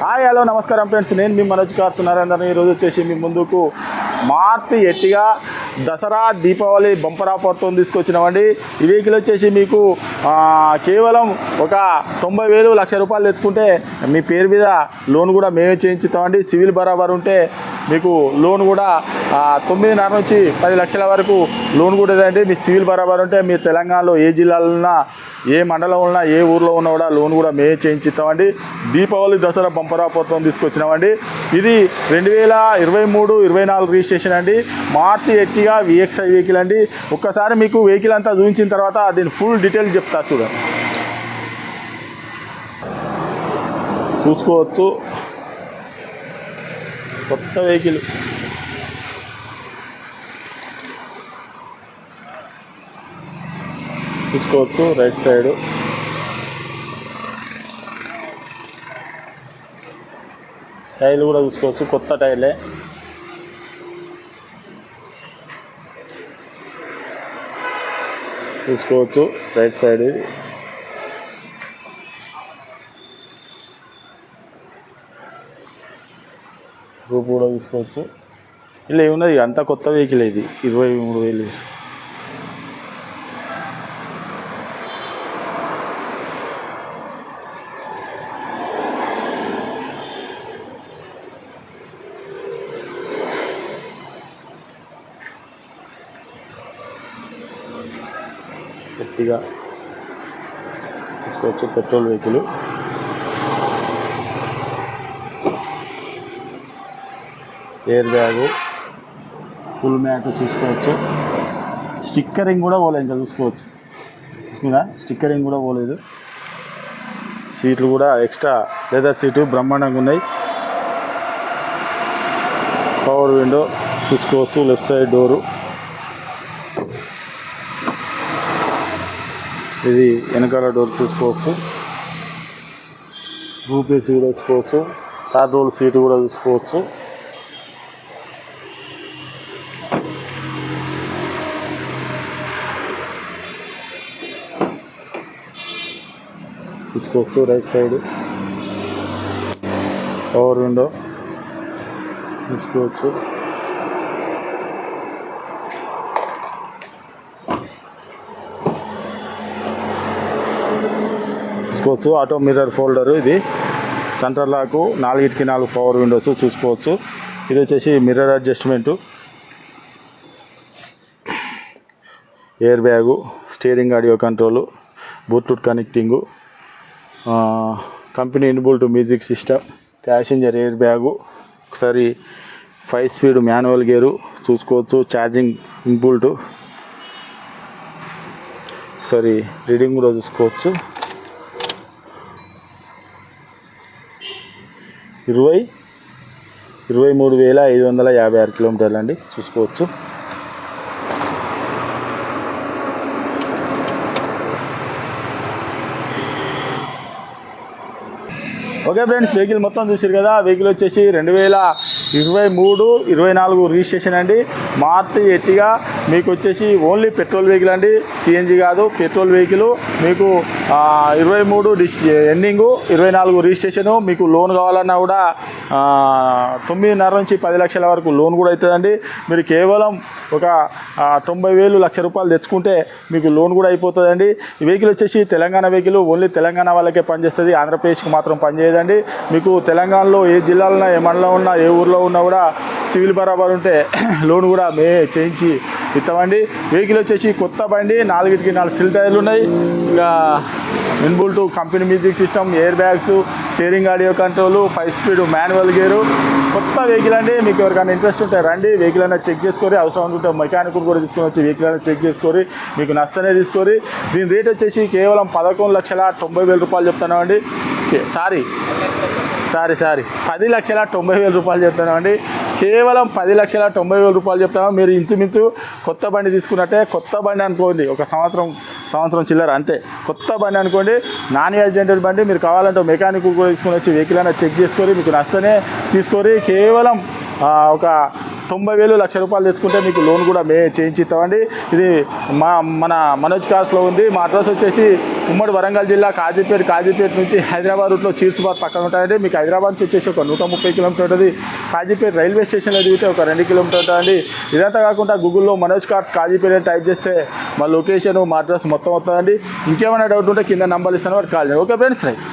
Hi hello నమస్కారం friends, నేను మీ Manoj cars నరేందర్ని. ఈరోజు వచ్చేసి మీ ముందుకు మారుతి ఎర్టిగా దసరా దీపావళి బంపర్ ఆఫర్తో తీసుకొచ్చినామండి. ఈ వెహికల్ వచ్చేసి మీకు కేవలం ఒక 90,000 లక్ష రూపాయలు తెచ్చుకుంటే మీ పేరు మీద లోన్ కూడా మేమే చేయించుతామండి. సివిల్ బరాబర్ ఉంటే మీకు లోన్ కూడా 9.5 నుంచి 10 లక్షల వరకు లోన్ కూడా ఇదండి. మీ సివిల్ బరాబర్ ఉంటే మీరు తెలంగాణలో ఏ జిల్లాలో ఉన్నా, ఏ మండలం ఉన్నా, ఏ ఊర్లో ఉన్నా కూడా లోన్ కూడా మేమే చేయించుతామండి. దీపావళి దసరా బంపర్ ఆఫర్తో తీసుకొచ్చినామండి. ఇది 2023-24 రిజిస్ట్రేషన్ అండి. మారుతి ఎర్టిగా VXi వెహికల్ అండి. ఒక్కసారి మీకు వెహికల్ అంతా చూపించిన తర్వాత దీని ఫుల్ డీటెయిల్ చెప్తా చూడండి. చూసుకోవచ్చు, కొత్త వెహికల్. చూసుకోవచ్చు రైట్ సైడ్. టైర్లు కూడా చూసుకోవచ్చు, కొత్త టైర్లే. చూసుకోవచ్చు రైట్ సైడ్. రూప్ కూడా చూసుకోవచ్చు. ఇలా ఏమున్నది, అంత కొత్త వెహికల్ ఇది. 23,000. గట్టిగా తీసుకోవచ్చు. Petrol vehicle. Air bag, full mat చూసుకోవచ్చు. స్టిక్కరింగ్ కూడా పోలేదు, ఇంకా చూసుకోవచ్చు. చూసుకున్నా, స్టిక్కరింగ్ కూడా పోలేదు. సీట్లు కూడా ఎక్స్ట్రా లెదర్ సీటు బ్రహ్మాండంగా ఉన్నాయి. పవర్ విండో చూసుకోవచ్చు. Left side door. ఇది వెనకాల డోర్ చూసుకోవచ్చు. రూప్ ఏసీ కూడా చూసుకోవచ్చు. థర్డ్ రోల్ సీటు కూడా చూసుకోవచ్చు. చూసుకోవచ్చు రైట్ సైడ్. పవర్ విండో చూసుకోవచ్చు. చూసుకోవచ్చు ఆటో మిర్రర్ ఫోల్డరు. ఇది సెంటర్ లాకు, 4 పవర్ విండోస్ చూసుకోవచ్చు. ఇది వచ్చేసి mirror adjustment, air bag, steering audio control, Bluetooth connecting, company inbuilt music system, passenger air bag, ఒకసారి 5 స్పీడ్ మాన్యువల్ గేరు చూసుకోవచ్చు. ఛార్జింగ్ ఇన్బుల్ట్, ఒకసారి రీడింగ్ కూడా చూసుకోవచ్చు. 23,556 కిలోమీటర్లు అండి. చూసుకోవచ్చు. ఓకే ఫ్రెండ్స్, వెహికల్ మొత్తం చూసారు కదా. వెహికల్ వచ్చేసి 2023-24 రిజిస్ట్రేషన్ అండి. మారుతి ఎర్టిగా మీకు వచ్చేసి ఓన్లీ పెట్రోల్ వెహికల్ అండి, సిఎన్జి కాదు, పెట్రోల్ వెహికల్. మీకు 23 ఎండింగు, 24 రిజిస్ట్రేషను. మీకు లోన్ కావాలన్నా కూడా 9.5 నుంచి 10 లక్షల వరకు లోన్ కూడా అవుతుందండి. మీరు కేవలం ఒక 90,000 లక్ష రూపాయలు తెచ్చుకుంటే మీకు లోన్ కూడా అయిపోతుందండి. ఈ వెహికల్ వచ్చేసి తెలంగాణ వెహికల్, ఓన్లీ తెలంగాణ వాళ్ళకే పనిచేస్తుంది, ఆంధ్రప్రదేశ్కి మాత్రం పనిచేయదండి. మీకు తెలంగాణలో ఏ జిల్లాలో ఉన్నా, ఏ మండలం ఉన్నా, ఏ ఊర్లో ఉన్నా కూడా సివిల్ బరాబర్ ఉంటే లోన్ కూడా మే చేయించి ఇస్తామండి. వెహికల్ వచ్చేసి కొత్త బండి, 4 సిల్ టైర్లు ఉన్నాయి. ఇంకా inbuilt company music system, air bags, steering audio control, 5 speed manual gear. కొత్త వెహికల్ అండి. మీకు ఎవరికైనా ఇంట్రెస్ట్ ఉంటే రండి, వెహికల్ అయినా చెక్ చేసుకొని, అవసరం ఉంటే మెకానిక్ కూడా తీసుకొని వచ్చి వెహికల్ అయినా చెక్ చేసుకొని మీకు నష్టనే తీసుకొని. దీని రేట్ వచ్చేసి కేవలం 11,90,000 రూపాయలు చెప్తున్నామండి. సారీ 10,90,000 రూపాయలు చెప్తున్నామండి. కేవలం 10,90,000 రూపాయలు చెప్తాము. మీరు ఇంచుమించు కొత్త బండి తీసుకున్నట్టే. కొత్త బండి అనుకోండి, ఒక సంవత్సరం చిల్లర అంతే. కొత్త బండి అనుకోండి, నాన్ యాక్సిడెంటెడ్ బండి. మీరు కావాలంటే మెకానిక్ కూడా తీసుకొని వచ్చి వెహికల్ అయినా చెక్ చేసుకొని మీకు నష్టనే తీసుకొని కేవలం ఒక 90,000 లక్ష రూపాయలు తెచ్చుకుంటే మీకు లోన్ కూడా చేయించి ఇస్తామండి. ఇది మన మనోజ్ కార్స్లో ఉంది. మా అడ్రస్ వచ్చేసి ఉమ్మడి వరంగల్ జిల్లా కాజీపేట నుంచి హైదరాబాద్ రూట్లో చీర్సుబాద్ పక్కన ఉంటాయండి. మీకు హైదరాబాద్ నుంచి వచ్చేసి ఒక 130 కిలోమీటర్ ఉంటుంది. కాజీపేట రైల్వే స్టేషన్లో దిగితే ఒక 2 కిలోమీటర్ ఉంటుందండి. ఇదంతా కాకుండా గూగుల్లో మనోజ్ కార్స్ కాజీపేట టైప్ చేస్తే మా లొకేషన్ మా అడ్రస్ మొత్తం వస్తుందండి. ఇంకేమైనా డౌట్ ఉంటే కింద నంబర్ ఇస్తాను, వాడు కాల్ చేయండి. Okay friends, right.